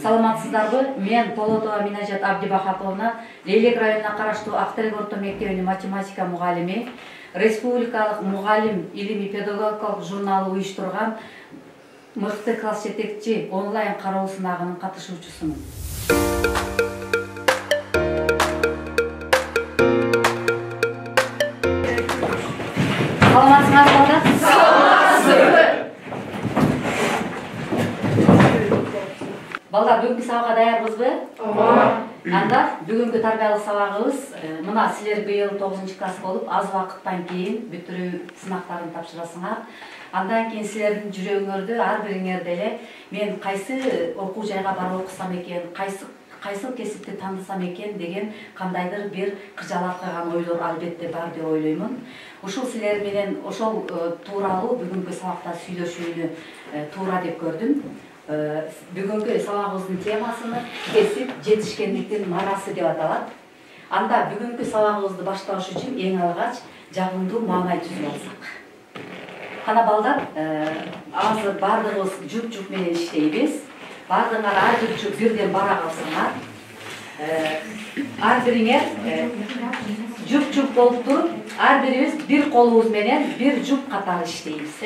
Саламатсыздарбы? Мен Толотова Минажат Абдибахаповна, Лейлек районуна караштуу Актерек орто мектебинин математика мугалими, Республикалык мугалим илимий педагогикалык журналы уюштурган мыкты класс жетекчи онлайн кароо сынагынын катышуучусумун. Саламатсыздарбы? Балдар, бүгүнкү сабакка даярбызбы? Анда бүгүнкү тарбиялык сабагыбыз мына силер быйыл 9-класс болуп, аз убакыттан кийин бүтүрүү сынактарын тапшырасыңар. Андан кийин силердин жүрөгүңөрдө ар бириңерде эле мен кайсы окуу жайга барып окусам экен, кайсыл кесипти тандасам экен деген кандайдыр бир кыжалат кылган ойлор албетте бар деп ойлоймун. Ушул силер менен ошол тууралуу бүгүнкү сабакта сүйлөшүүнү туура деп көрдүм. Бүгүнкү сабагыбыздын темасыны кесип жетишкендиктин марасы деп аталат. Анда бүгүнкү сабагыбызды башташ үчүн эң алгач жагымдуу маанай түзүп алсак. Кана балдар, азыр бардыгыбыз жуп менен иштейбиз. Бардыгыңар ар бир жуп бирден бара калсаңар. Ар бириңер жуп болуп туруп, ар бирибиз бир колубуз менен бир жуп катары иштейбиз.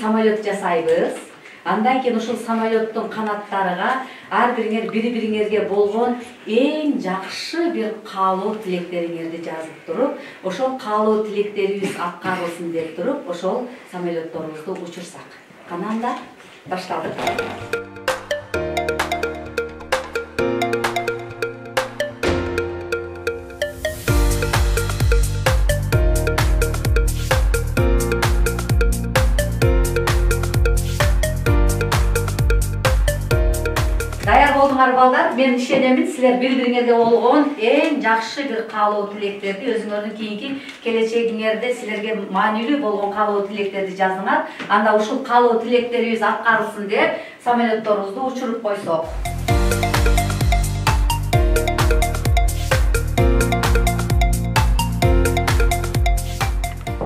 Самолет жасайбыз. Андан кийин ушул самолеттун канаттарыга ар бириңер бири-бириңерге болгон эң жакшы бир каалоо тилектериңерди жазып туруп, ошол каалоо тилектерибиз аткарылсын деп туруп, ошол самолетторубузду учурсак. Кана анда башталды. Балдар, мен ишенемин, силер бири-бириңерге болгон эң жакшы бир каалоо тилектерди, өзүңөрдүн кийинки келечегиңерде силерге маанилүү болгон каалоо тилектерди жазыңар. Анда ушул каалоо тилектерибиз аткарылсын деп самолетторубузду учуруп койсок.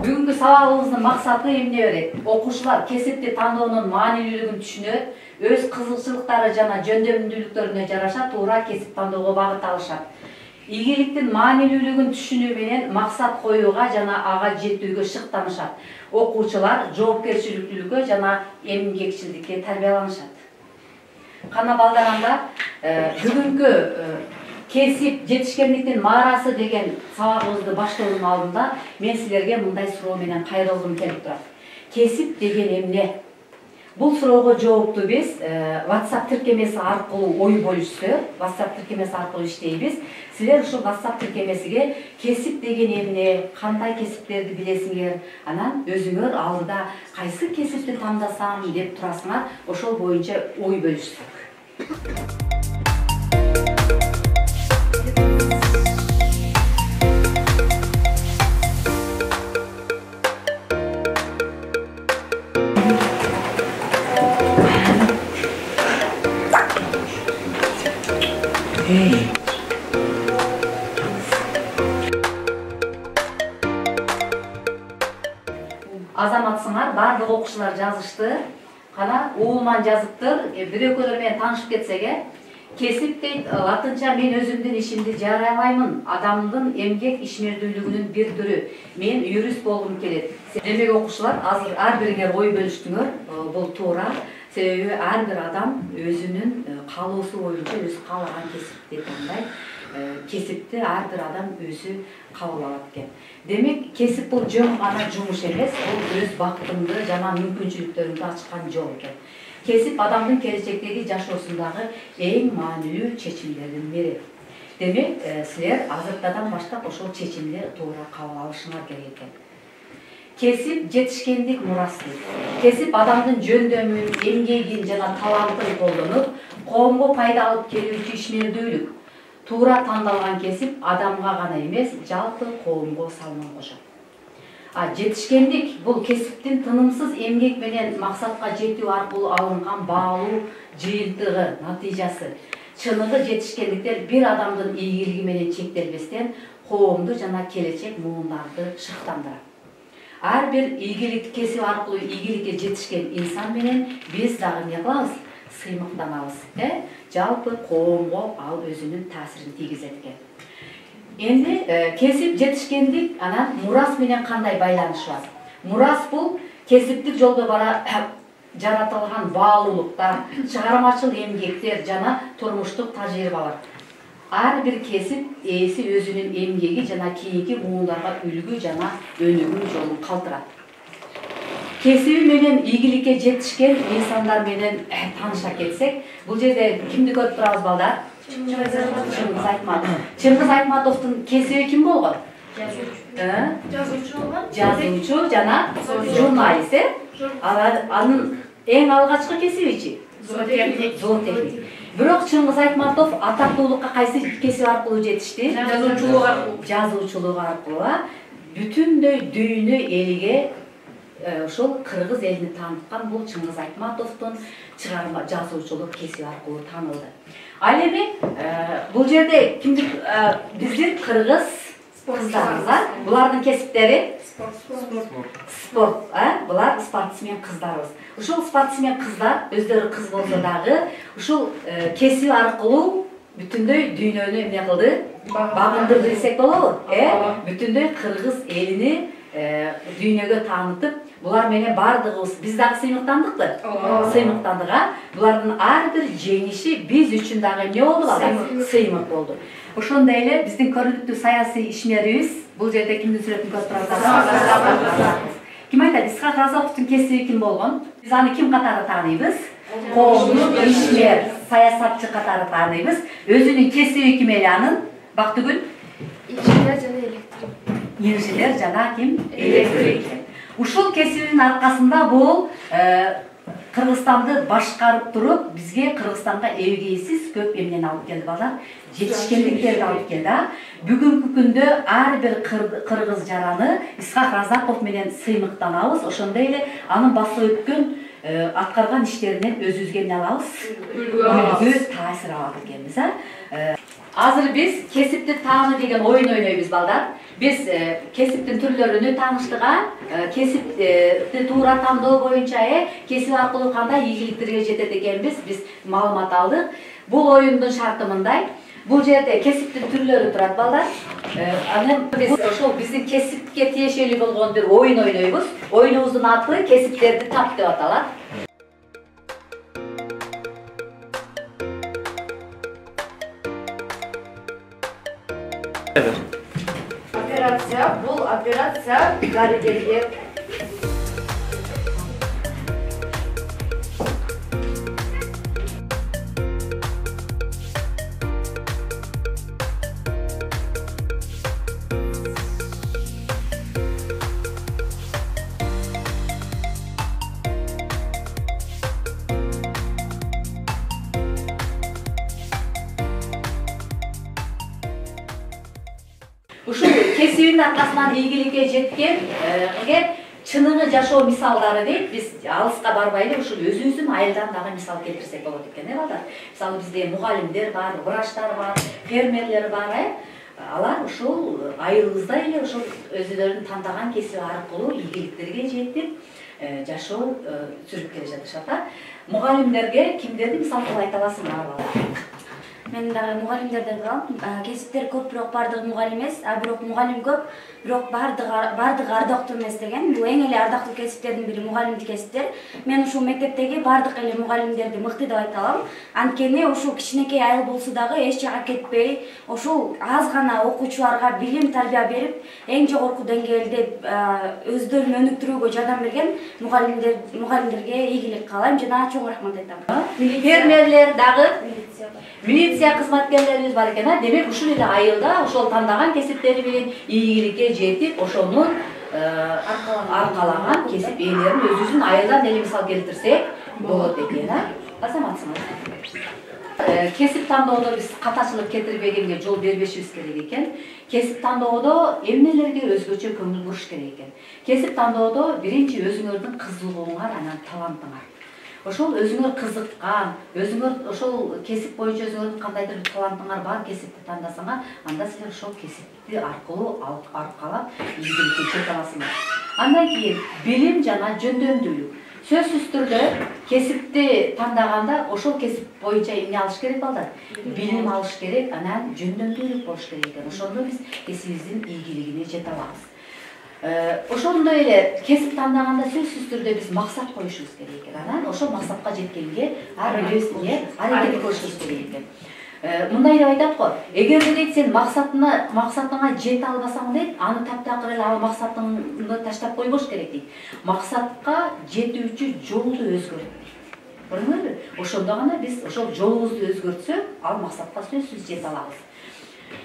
Бүгүнкү сабагыбыздын максаты эмне берет? Окуучулар кесипти тандоонун маанилүүлүгүн түшүнөт, өз кызыкчылыктары жана жөндөмдүүлүктөрүнө жараша туура кесип тандоого багыт алышат. Ийгиликтин маанилүүлүгүн түшүнүү менен максат коюуга жана ага жетүүгө шыктанышат. Окуучулар жоопкерчиликтүүлүккө жана эмгекчилдикке тарбияланышат. Кана балдар, анда бүгүнкү кесип жетишкендиктин маарасы деген сабагыбызды баштоодун алдында мен силерге мындай суроо менен кайрылгым келип турат. Кесип деген эмне? Бул суроого жоопту биз WhatsApp тиркемеси аркылуу ой бөлүшсө, WhatsApp тиркемеси аркылуу иштейбиз. Силер ушул WhatsApp тиркемесиге кесип деген эмне, кандай кесиптерди билесиңер, анан өзүңөр алдыда кайсы кесипти тандасам деп турасыңар, ошол боюнча ой бөлүшсөк. Азаматсыңар, бардык окуучулар жазышты. Кана уулман жазыптыр. Бирөкөлөр менен таанышып кетсек, кесип дейт, латынча мен өзүмдүн ишимди жарыялаймын. Адамдын эмгек ишмердүүлүгүнүн бир түрү. Мен юрист болгум келет. Демек окуучулар, азыр ар бириңер ой бөлүштүңөр. Бул туура. Себеби ар бир адам өзүнүн каалоосу боюнча өзү каалаган кесипти тандайт. Кесипти ар бир адам өзү кабыл алат экен. Демек, кесип бул жөн гана жумуш эмес, бул өз бактыңды жана мүмкүнчүлүктөрүңдү ачкан жол экен. Кесип адамдын келечектеги жашоосундагы эң маанилүү чечимдердин бири. Демек, силер азыртадан баштап ошол чечимди туура кабыл алышыңар керек экен. Кесип жетишкендик мурасы. Кесип адамдын жөндөмүн, эмгегин жана талантын колдонуп, коомго пайда алып келүүчү ишмердүүлүк. Туура тандалган кесип адамга гана эмес, жалпы коомго салмак кошот. Жетишкендик бул кесиптин тынымсыз эмгек менен максатка жетүү аркылуу алынган баалуу жыйынтыгы, натыйжасы. Чыныгы жетишкендиктер бир адамдын ийгилиги менен чектелбестен коомду жана келечек муундарды шыктандырат. Ар бир ийгилик кесип аркылуу ийгиликке жетишкен инсан менен биз дагы эмне кылабыз? сыймыктанабыз. Жалпы коомго ал өзүнүн таасирин тийгизет экен. Энди кесип жетишкендик анан мурас менен кандай байланышы бар? Мурас бул кесиптик жолдо жаратылган баалуулуктар, чыгармачыл эмгектер жана турмуштук тажрыйбалар. Ар бир кесип ээси өзүнүн эмгеги жана кийинки муундарга үлгү жана өнүгүү жолун калтырат. Кесиби менен ийгиликке жетишкен инсандар менен тааныша кетсек, бул жерде кимди көрүп турабыз балдар? Чыңгыз Айтматов. Чыңгыз Айтматовдун кесиби ким болгон? Жазуучу жана журналист. Анын эң алгачкы кесибичи зоотехник. Бирок Чыңгыз Айтматов атактуулукка кайсы кесип аркылуу жетишти? Жазуучулук аркылуу. Бүтүндөй дүйнө элиге ошол кыргыз элини тааныткан бул Чыңгыз Айтматовдун чыгарма жазуучулук кесиби аркылуу таанылды. Ал эми бул жерде кимди биздин кыргыз кыздарыбыз, булардын кесиптери спорт, булар спортсмен кыздарыбыз. Ушул спортсмен кыздар өздөрү кыз болсо дагы ушул кесип аркылуу бүтүндөй дүйнөнү эмне кылды? Багындырды десек болобу? Бүтүндөй кыргыз элини дүйнөгө таанытып, булар менен бардыгыбыз биз дагы сыймыктандыкпы? Сыймыктандык. Булардын ар бир жеңиши биз үчүн дагы эмне болду балдар? Сыймык болду. Ошондой эле биздин көрүнүктүү саясий ишмерибиз, бул жерде кимдин сүрөтүн көрүп турабыз? Ким айтат? Исхак Разаковдун кесиби ким болгон? Биз аны ким катары тааныйбыз? Коомдук ишмер, саясатчы катары тааныйбыз. Өзүнүн кесиби ким эле анын? Бактыгүл? Инженер жана электрик. Инженер жана ким? Электрик. Ушул кесибинин аркасында бул Кыргызстанды башкарып туруп, бизге Кыргызстанга эбегейсиз көп эмнени алып келди балдар, жетишкендиктерди алып келди. Бүгүнкү күндө ар бир кыргыз жараны Исхак Разаков менен сыймыктанабыз. Ошондой эле анын басып өткөн аткарган иштеринен өзүбүзгө эмне алабыз? Үлгү, таасир алат экенбиз. Азыр биз кесипти тааны деген оюн ойнойбуз балдар. Биз кесиптин түрлөрүнү тааныштыган, кесипти туура тандоо боюнча кесип аркылуу кандай ийгиликтерге жетет экенбиз биз маалымат алдык. Бул оюндун шарты мындай. Бул жерде кесиптин түрлөрү турат балдар. Анан биз ошол биздин кесипке тиешелүү болгон бир оюн ойнойбуз. Оюнубуздун аты кесиптерди тап деп аталат. Операция, бул операция дарыгерге Ушул кесибинин аркасынан ийгиликке жеткенге чыныгы жашоо мисалдары дейт. Биз алыска барбайлы ушул өзүбүздүн айылдан дагы мисал келтирсек болот экен, балдар. Мисалы бизде мугалимдер бар, врачтар бар, фермерлер бар, алар ушул айылыбызда эле ушул өзүлөрүнүн тандаган кесиби аркылуу ийгиликтерге жетип жашоо сүрүп келе жатышат. Мугалимдерге кимдерди мисал кылып айта аласыңар балдар? Мен дагы мугалимдерден калам. Кесиптер көп, бирок бардыгы мугалим эмес, бирок мугалим көп, бирок бардыгы ардактуу эмес деген. Бул эң эле ардактуу кесиптердин бири мугалимдик кесиптер. Мен ушул мектептеги бардык эле мугалимдерди мыкты деп айта алам. Анткени ушул кичинекей айыл болсо дагы эч жака кетпей, ушул аз гана окуучуларга билим тарбия берип, эң жогорку деңгээлде өздөрүн өнүктүрүүгө жардам берген мугалимдерге ийгилик каалайм жана чоң рахмат айтам. Фермерлер дагы милиция кызматкерлерибиз бар экен. Демек ушул эле айылда ошол тандаган кесиптери менен ийгиликке жетип, ошонун аркалаган кесип ээлерин өзүбүздүн айылдан эле мисал келтирсек болот экен. Азаматсыңар. Кесип тандоодо биз катачылык кетирбегенге жол бербешибиз керек экен. Кесип тандоодо эмнелерге өзгөчө көңүл буруш керек экен. Кесип тандоодо биринчи өзүңөрдүн кызыгууңар, анан талантыңар. Ошол өзүңөр кызыккан, өзүңөр ошол кесип боюнча өзүңөрдүн кандайдыр бир талантыңар бар кесипти тандасаңар, анда силер ошол кесипти аркылуу аркалап ийгиликке жете аласыңар. Андан кийин билим жана жөндөмдүүлүк. сөзсүз түрдө кесипти тандаганда ошол кесип боюнча эмне алыш керек балдар? Билим алыш керек, анан жөндөмдүүлүк болуш керек экен. Ошондо биз кесибибиздин ийгилигине жете алабыз. Ошондой эле кесип тандаганда сөзсүз түрдө биз максат коюшубуз керек экен. Анан ошол максатка жеткенге ар бирибиз аракет кылышыбыз керек экен. Мындай деп айтат го, эгерде дейт сен максатыңа жете албасаң дейт, аны таптакыр эле ал максатыңды таштап койбош керек дейт. Максатка жетүүчү жолду өзгөрт дейт. Көрдүңүзбү? Ошондо гана биз ошол жолубузду өзгөртсөк, ал максатка сөзсүз жете алабыз.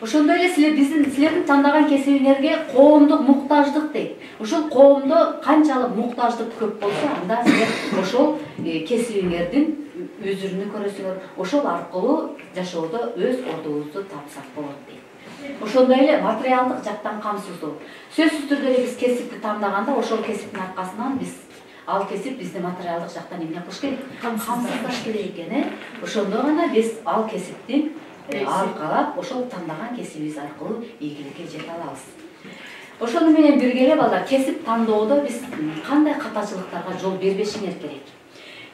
Ошондой эле силердин тандаган кесибиңерге коомдук муктаждык дейт. Ошол коомдо канчалык муктаждык көп болсо, анда силер ошол кесибиңердин өзүрүнү көрөсүңөр, ошол аркылуу жашоодо өз ордубузду тапсак болот дейт. Ошондой эле материалдык жактан камсыздоо. Сөзсүз түрдө биз кесипти тандаганда, ошол кесиптин аркасынан биз ал кесип бизди материалдык жактан эмне кылыш керек? Камсыздаш керек экен. Ошондо гана биз ал кесиптин аркалап, ошол тандаган кесибибиз аркылуу ийгиликке жете алабыз. Ошону менен бирге эле балдар, кесип тандоодо биз кандай катачылыктарга жол бербешиңер керек?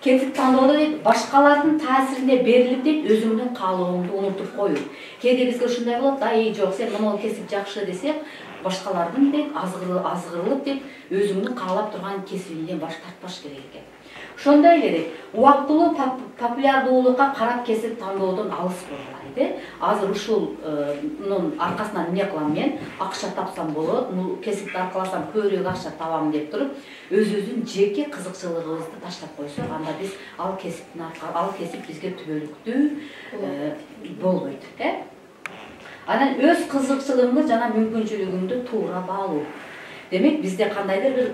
Кесип тандоодо дейт, башкалардын таасирине берилип дейт, өзүңдүн каалооңду унутуп коюу. Кээде бизге ушундай болот, жок, сен мына кесип жакшы десек, башкалардын дейт, азгырылып дейт, өзүңдүн каалап турган кесибиңден баш тартпаш керек экен. Ошондой эле дейт, убактылуу популярдуулукка карап кесип тандоодон алыс болгула. Азыр ушунун аркасынан эмне кылам мен? Акча тапсам болот, кесипти аркаласам көбүрөөк акча табам деп туруп, өзүбүздүн жеке кызыкчылыгыбызды таштап койсок, анда биз ал кесип бизге түбөлүктүү болбойт. Анан өз кызыкчылыгыңды жана мүмкүнчүлүгүңдү туура баалоо. Демек, бизде кандайдыр бир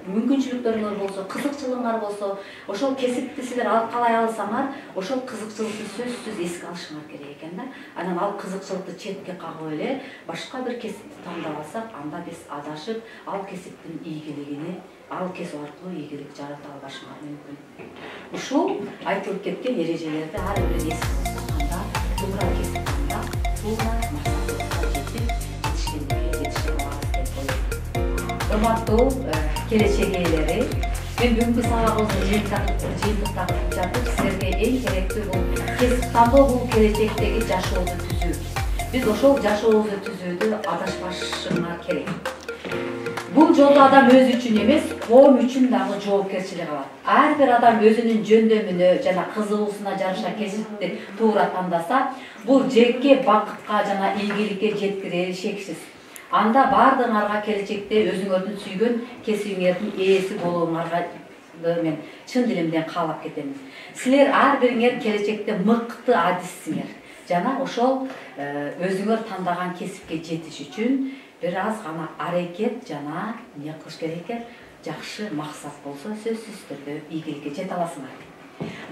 мүмкүнчүлүктөрүңөр болсо, кызыкчылыгыңар болсо, ошол кесипти силер алкалай алсаңар, ошол кызыкчылыкты сөзсүз эске алышыңар керек экен да. Анан ал кызыкчылыкты четке кагып эле башка бир кесипти тандап алсак, анда биз адашып, ал кесиптин ийгилигине, ал кесип аркылуу ийгилик жарата албашыңар мүмкүн. Ушул айтылып кеткен эрежелерди ар бир эске алганда, туура кесип тандап, туура максатыбызга жетип, жетише алабыз деп ойлойм. Урматтуу келечек ээлери, мен бүгүнкү сабагыбызды жыйынтыктап жатып, силерге эң керектүү бул кесип тандоо, бул келечектеги жашообузду түзүү. Биз ошол жашообузду түзүүдө адашпашыңар керек. Бул жолдо адам өзү үчүн эмес, коом үчүн дагы жоопкерчилик алат. Ар бир адам өзүнүн жөндөмүнө жана кызыгуусуна жараша кесипти туура тандаса, бул жеке бакытка жана ийгиликке жеткирери шексиз. Анда бардыңарга келечекте өзүңөрдүн сүйгөн кесибиңердин ээси болууңарга мен чын дилимден каалап кетем. Силер ар бириңер келечекте мыкты адиссиңер. Жана ошол өзүңөр тандаган кесипке жетиш үчүн бир аз гана аракет жана эмне кылыш керек экен? Жакшы максат болсо, сөзсүз түрдө ийгиликке жете аласыңар.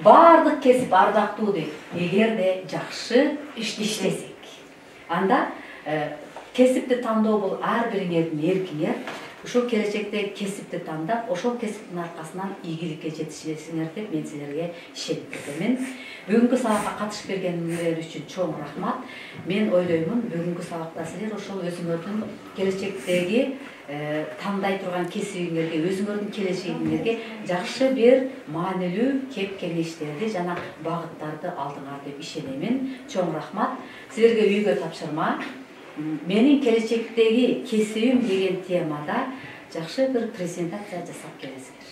Бардык кесип ардактуу дейт. Эгерде жакшы иштесек, анда кесипти тандоо бул ар бириңердин эркиңер. Ошол келечекте кесипти тандап, ошол кесиптин аркасынан ийгиликке жетишесиңер деп мен силерге ишенип кетемин. Бүгүнкү сабакка катышып бергениңер үчүн чоң рахмат. Мен ойлоймун, бүгүнкү сабакта силер ошол өзүңөрдүн келечектеги тандай турган кесибиңерге, өзүңөрдүн келечегиңерге жакшы бир маанилүү кеп кеңештерди жана багыттарды алдыңар деп ишенемин. Чоң рахмат. Силерге үйгө тапшырма. Менин келечектеги кесибим деген темада жакшы бир презентация жасап келесиңер.